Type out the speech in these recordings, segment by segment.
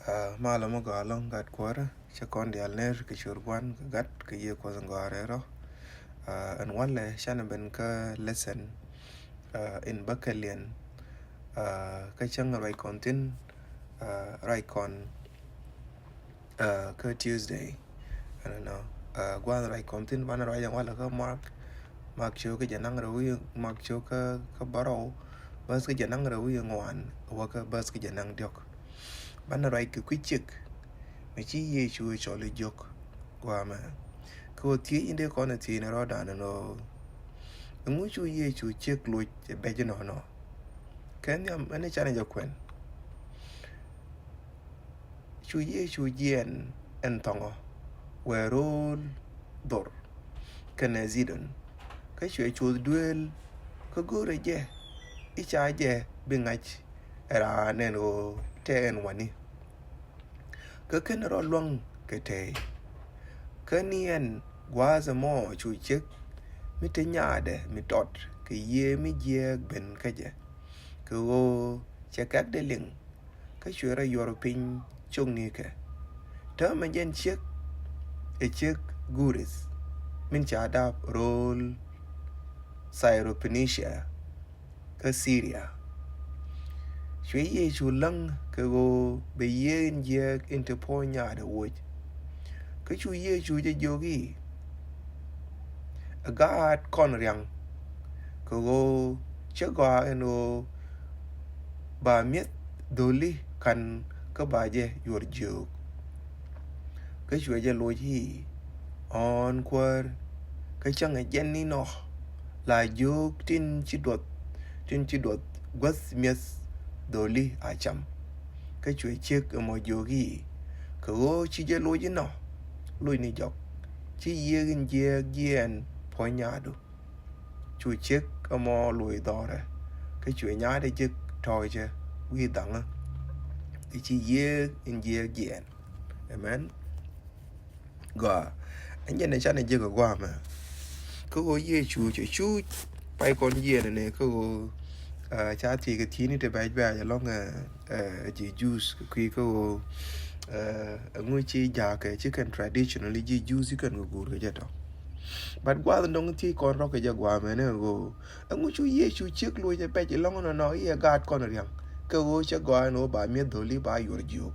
Malamo go along gat quarter, Chakon the Alner, Kishurwan, Gat, Kaye Quazanguarero, and one le Shanabenka lesson in Bakalian, Kachanga Raikontin, Raikon, Tuesday, I don't know, Guan Raikontin, Van Raya Wallaka Mark Choka Jananga, Mark Choka Kabaro, Baska Jananga, one, Waka Baska Janang Dok. Ban rai cứ quý chực mà chỉ ye chui cho lấy dọc qua mà cô thấy in đây con là thì nó ra nó muốn chui ye chui chực lùi để bé cho nó cái này anh ấy cho nên cho quen chui ye chui yen en tongo we roll door cái này gì đó cái chui duel cái gỗ rồi je ít trái je bên ngay ra nên ô ten wani cái nó luang cái thế cái niên quá giờ mò chui chết mi tới nhà để mi đọt cái ye mi ye bên cái gì cái ô chắc các để liền cái chuyện ra European chung ni cái đó mà dân chiếc guris mình trả đáp roll Syrophoenicia cái Syria chuyện gì chú lăng cái go bây giờ giờ interpol nhà để vui cái chú gì chúจะ yogi agat con riang cái go chắc qua eno bà miết doli kan cái bà je yor jok cái chú giờ lôi hi on quar cái chẳng ai dân ni nó là jok tin chỉ đột quất miết doli acham cái chuỗi chiếc ở mọi yogi cái ô chỉ giờ lôi nó lôi này dọc chỉ yên phơi nhà được chuỗi chiếc ở mọi lôi đó đấy cái chuỗi nhà để chiếc thôi chứ quy đẳng thì chỉ yên amen gà anh nhận này chắc này chưa có qua mà cái ô ye chú bay con yên này cái ô cha thì cái thiên thì bài cho long chỉ juice khi có ngôi chi già cái chicken traditionally chỉ juice cái người gùi cái đó but qua đông thì con rau cái jaguar mà nó go ngôi chú ye chú chiếc lui cho bài long nó nói ye gạt con riêng cái ngôi jaguar nó bà miết đoli bà yor jiu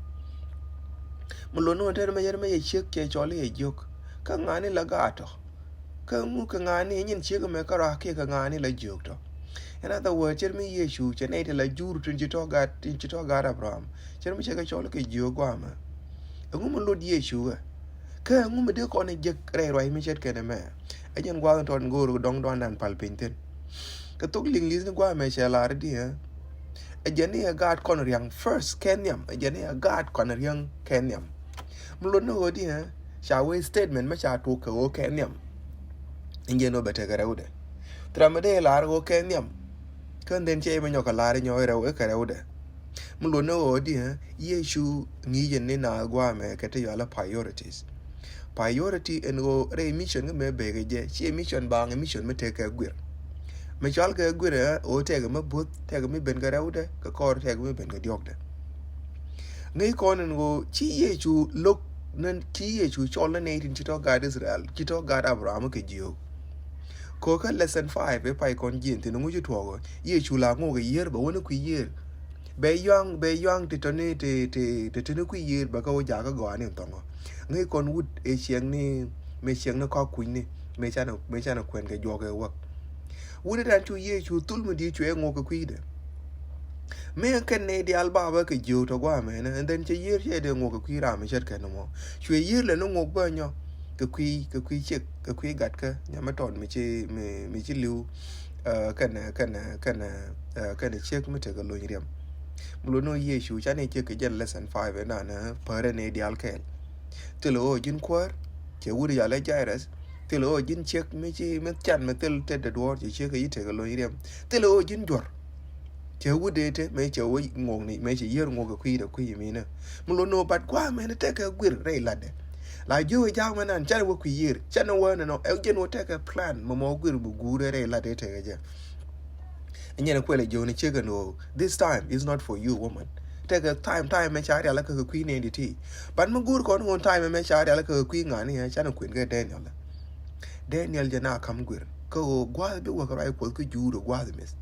một lần nữa thì mà chiếc cái cho lấy jiu cái ngàn này là gạt đó cái ngàn này nhìn chiếc mà cái ra cái ngàn này là jiu đó. In other words, cher mi Yeshu, chen ete la juru tin chito gat Abraham. Cher mi cheka cholo ke jio guama. Angu mo lord Yeshu ka angu me de ko ne jek re roi mi chet kene me. Ajen gwa ton goro dong don dan pal pinten. Ka tok ling lis ne gwa me chela di ha. Ajeni a gat kon riang first Kenyam. Ajeni a gat kon riang Kenyam. Mo lord no di ha. Sha we statement ma cha to ko Kenyam. Inje no bete garaude. Tramade la ro Kenyam. Kan den che ma nyoka la nyo ra we ka ra mu lo no di ha Yeshu ngi yen ne na gwa me ka te yala priority en go re mission me be ge je chi mission ba ngi mission me te ka gwir me chal ka gwir o te ga me but te ga me ben ga ra ka ko te ga me ben ga diok de ngi ko nen go chi Yeshu lok nan chi Yeshu chol ne tin chi to ga Israel chi to ga Abraham ke jio ko ka lesson 5 e pai kon jin tin ngu ju to ye chu la ngo ge yer ba wona ku yer be yang ti tone te tene ku yer ba ka o ja ka go ani to ngo ngai kon wut e chieng ni me chieng na ko ku ni me cha na kwen ge jo ge wa wut dan chu ye chu tul mu di chwe ngo ku de me ken ne di alba ba ke jo to gwa me na and then che yer che de ngo ku ra me chet ken mo chwe yer le no ngo ba nyo cái quy chiếc cái quy gạt cái nhà máy tròn mình chỉ lưu cái này chiếc mới được cái lối điểm một lối ye chú cha này chiếc cái dân lesson 5 vậy nè per này đi al cái từ lối dân quát chỉ uống đi lấy chai rồi từ lối dân chiếc mới chăn mới từ đó chỉ chiếc cái gì được cái lối điểm từ lối dân chuột chỉ uống đi thế mấy cháu ngon này mấy chỉ giờ ngon cái quy được quy gì nữa một lối bắt quá mấy nó take cái quyển này là đấy la jo ja manan chana wo ku yir chana wo no e gen wo take a plan mo gwir bu gure la de te ja nyene kwele jo ni chega no this time is not for you woman take a time me chari ala ka queen en ti ban mo gur kon ngon time me chari ala ka queen ngani ha chana queen ga Daniel jana kam gur ko gwa be wa ka ko juro gwa the mis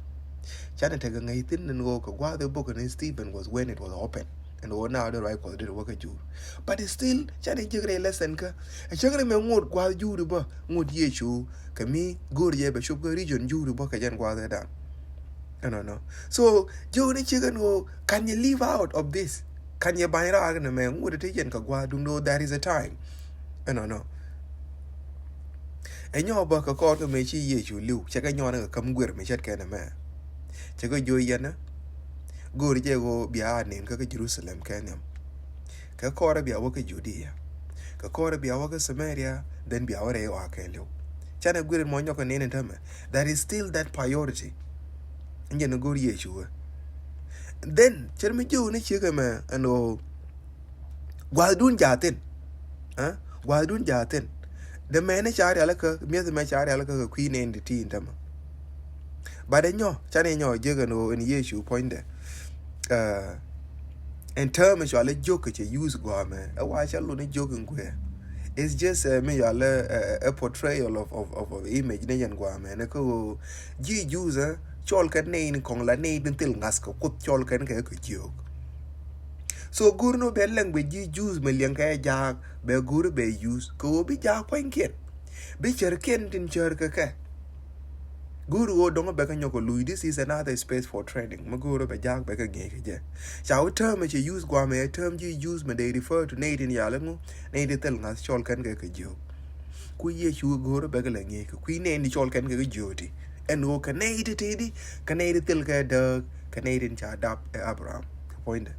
chana take ngai tin ngo ko gwa the book and Stephen was when it was open and now the right ko did work juro but still chana jigre lesson ka a chagre me ngot gwa juro ba ngot yechu kami gur ye be shop ko region juro ba ka jan gwa the dan no. So, Joe chicken go, can you leave out of this? Can you buy a man with a tijan kagwa do know there is a time? No. And your buck a quarter may she ye you look, check on your come where me chat can a man. Check a joy yana. Go to Jago be our name, Kaka Jerusalem can him. Kakora be a work Judea. Kakora be a work Samaria, then be our Ewa can you. Chana good in Monyoka name and Tama. That is still that priority. And you go to then chermi ju ni chiga me ano gwadun jatin gwadun jatin the man chari alaka me the man chari alaka queen and the teen tama but nyo chane nyo jega no in yesu point there in terms you alle joke che use go me a wa chalo ni joke ngwe it's just me a portrayal of image ne yan go me ne ko ji use chol kan ne kong la ne din til ngas ko kut chol kan ka ko jog so gur no be language ji use me liang ka ja be gur be use ko bi ja point ken be cher ken tin cher ka gur go dong be ka nyoko lui this is another space for training ma gur be ja be ka nge ke je cha term che use gwa me term ji use me they refer to ne din ya langu ne din til ngas chol kan ka jog ku ye chu gur be ka la nge ku ne ni chol kan ka joti and who Canadian teddy, Canadian tilka dog, Canadian chadap Abraham. Point.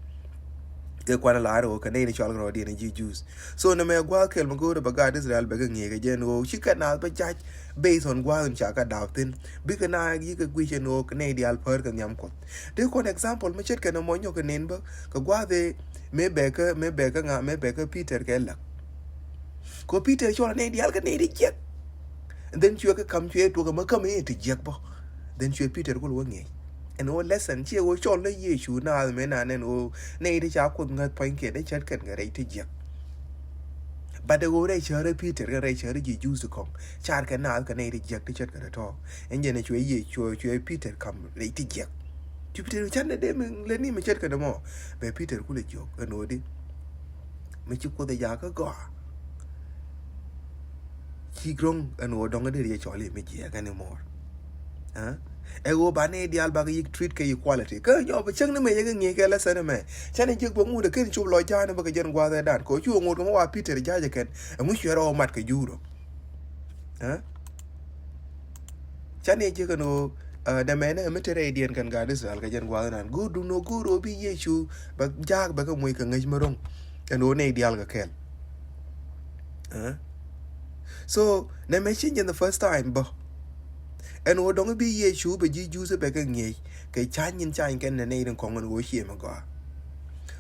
They quite a lot of Canadian chalk and Jews. So no matter what Kelma go to Bagad Israel begging again, she can not but judge based on Guan Chaka Doubtin, big and I you could wish no Canadian perk and yamcot. They quite example, Machet can among your neighbor, Kagua may Becker Peter Keller. Go Peter, you're an Canadian yet. And then you come to it to come here to Jackbo. Then you Peter go away. And all lesson, she was all the years you now, men and oh, nay, the chap could not point the chat can get to Jack. But the old Rachel Peter, Rachel, you used to come. Char can now can Jack the chat at all. And then you Peter come late Jack. Jupiter Chanda them, let me check them more. But Peter could joke, and Odi. Make you call the Yaka go. He grown and no longer did actually make anymore. Ego bane di alba you treat equality. Yo, but Chang may get less than a man. Channing you go the kin chulo jana bagajan guada dan. Ko you won't go Peter Jajakan and wish you are all matka euro. Channing you know the man a Mediterranean can guard this algajan guada and good do no good or be yeshu, but Jack become wake and Gajmarong and one the alga kel. So, na mention in the first time, but and what don't be ye shoe, but you use a beggar ye, kay chan can the native common go here, my god.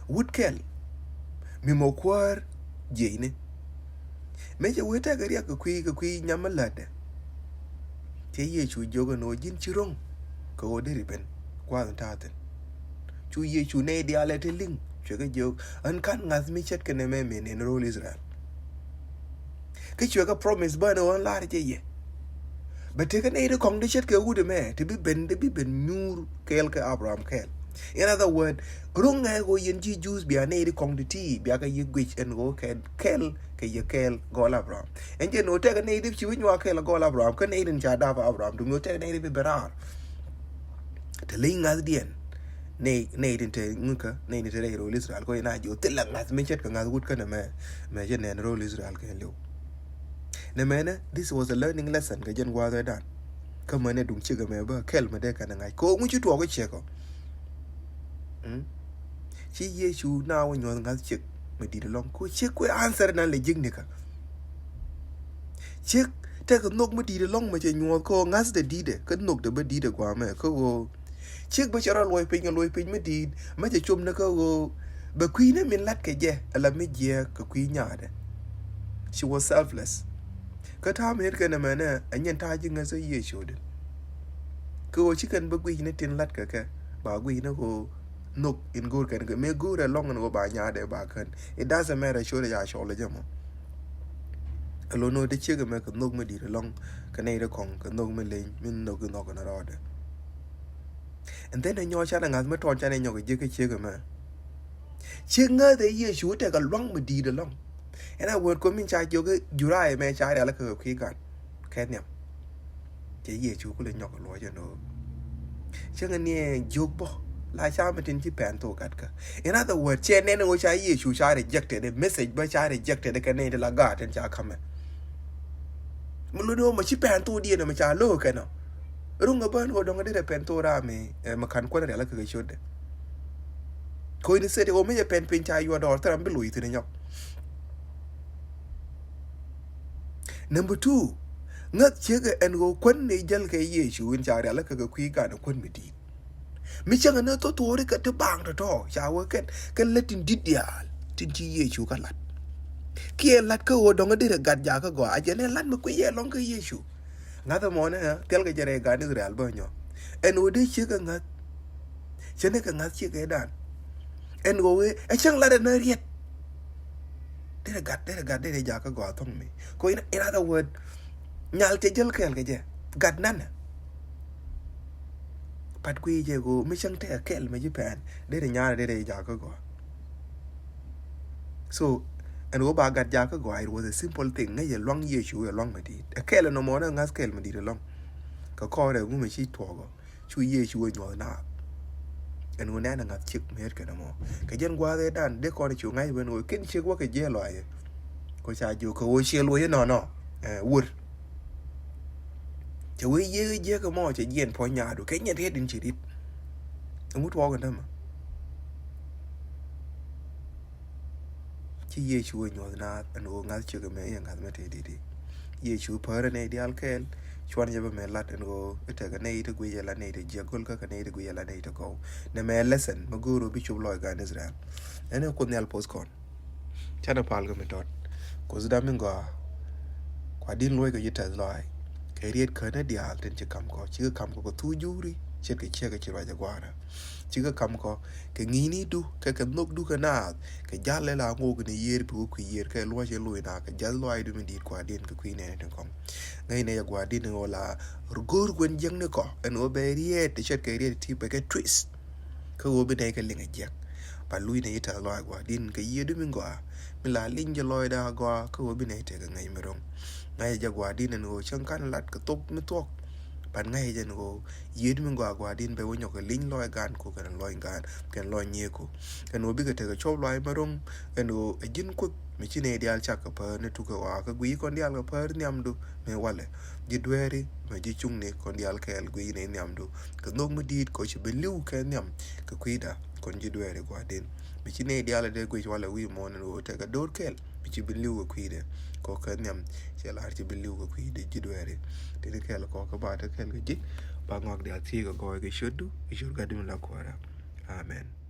Wood kell Mimo quar Jane. Major wait a yak a queen yamalad. Tay ye shoe joga no gin chirong, go deripen, quad tartan. 2 years you nay the allet link, sugar joke, and can't as me chet can a man in roll Israel. You promise burn one large ye. But take an aid of condition would a man to be ben nur kelka Abraham kel. In other words, grung go yen Jews be an aid of conditi, be a ye gwitch and go kel go Abraham. And you know, take a native, you win your kel go Abraham, can aid in Chadav Abraham, do you take a native berar? The ling as the end. Nay, into Nunca, nay, today, roll Israel, go in you tell as mentioned, can as would can a man, imagine and roll Israel can you. Namana, this was a learning lesson. Gajan was done. Come on, don't chicken me about Kelmadek and I call you to a check. She yes, you now when you're not check. Me did a long coach check where answer and legignica. Check, take a knock me did a long much and you will call us the deed. Could knock the bed deed a guame. Go check, but you're all wiping and wiping me deed. Much a chum go. But queen him in Latke, a la mid-year, a queen yard. She was selfless. Katam here can a manner and yet targing as a year showed. Go chicken but we net in Latka, but we no go nok in gur kan me gur long and go ba nya de ba kan it doesn't matter show de ya show le jamo alo no de chega me kan nok me di long kan ne de kong kan nok me le min no ku no kan ro de and then the nyo cha na ngat me ton cha ne nyo ge ke chega me chenga de ye shu te ka long me di de long and I word ko min cha jo ge jurai me cha de la ke ki kan ken nyam che ye chu ku le nyo ko lo ja no chenga ne jog bo la cha me tin chi pen to kat ka in other word che ne no cha ye shu cha rejected the message ba cha rejected the kan ne de la ga ten cha kame mo lo do ma chi pen to di ne ma cha lo ke no runga ban ho donga de pen to ra me ma kan ko ne la ke should ko ni se de o me pen pin cha yu do tram bi lui tin nyok number 2 ngat chega en go kwen ne jal ke ye shu in cha la ke ku ga na kwen mi di mi changa na to ri ka te bang to cha wo ken letin didial tin chi ye shu ka lat ki lat ko donga de gat ja ka go a je ne lat ma ku ye long ke ye shu ngata mo ne tel ga jere ga ni real ba nyo en o de chega ngat chene ka ngat chega dan en go we e chang la de na riet de gat de ja ka go tong mi ko in other word nyal te jel kel ke je gat nan pat ku je go mi chang te kel me Japan de nyal de ja ka go so and go ba gat ja ka go it was a simple thing ngai ye long ye shu ye long ma di a kel no mo na ngas kel ma di de long ka ko de mu me chi to go chu ye shu nyo na en go na ngat chik me ke na mo ke jen gwa de dan de ko chu ngai ben go kin chik wa ke je lo ye ko cha ju ko wo che lo ye no wur che we ye je ka mo che yen po nya do ke nya de din chi dit mu to ga ma chi ye chu nyo na en go ngat chik me ye ngat me te di ye chu per ne di al kel chuan ye me lat en go ite ga nei te gu ye la nei te je gol ka nei te gu ye la nei te ko ne me lesson ma guru bi chu lo ga Israel ene ko ne al post kon chana pal ga me dot ko zda min go kwa din lo ga yita lo ke riet ka ne di al ten che kam ko chi kam ko tu juri che ke chi ra ja gwara chi kam ko ke ngini du ke nok du ka na ke jalle la ngo ne yer bu ku yer ke lo che lo na ke jal lo ai du mi di kwa din ke ku ne ten kom ngai ne ya gwa din ngo la rugor gwen jeng ne ko en o be riet che ke riet ti be ke twist ko o be ne ke linga jek pa lui ne yita lo gwa din ke yer du mi ngwa mi la linje lo da gwa ko o be ne te ga ngai mi rong ngai ja gwa din ngo chang kan lat ke tok mi tok pan ngai je ngo yed mi gwa din be wonyo ke lin lo gan ko kan lo gan kan lo nye ko kan o bi ke te ga chob lo ai marong kan o jin ko mi chine dial chak ka pa ne tu ka wa ka gui kon dial ka pa nyam du me wale ji dweri ma ji chung ne kon dial ka el gui ne nyam du ka nok mi dit ko chi be liu ka nyam ka kuida kon ji dweri gwa din mi chine dial de gui wala wi mo ne o te ga dor kel mi chi be liu ka kuida ko ka nyam che la chi be liu ka kuida ji dweri te kel ko ka ba te kel ga ji ba ngok de ati ga go ga shodu ga dim la ko ra amen.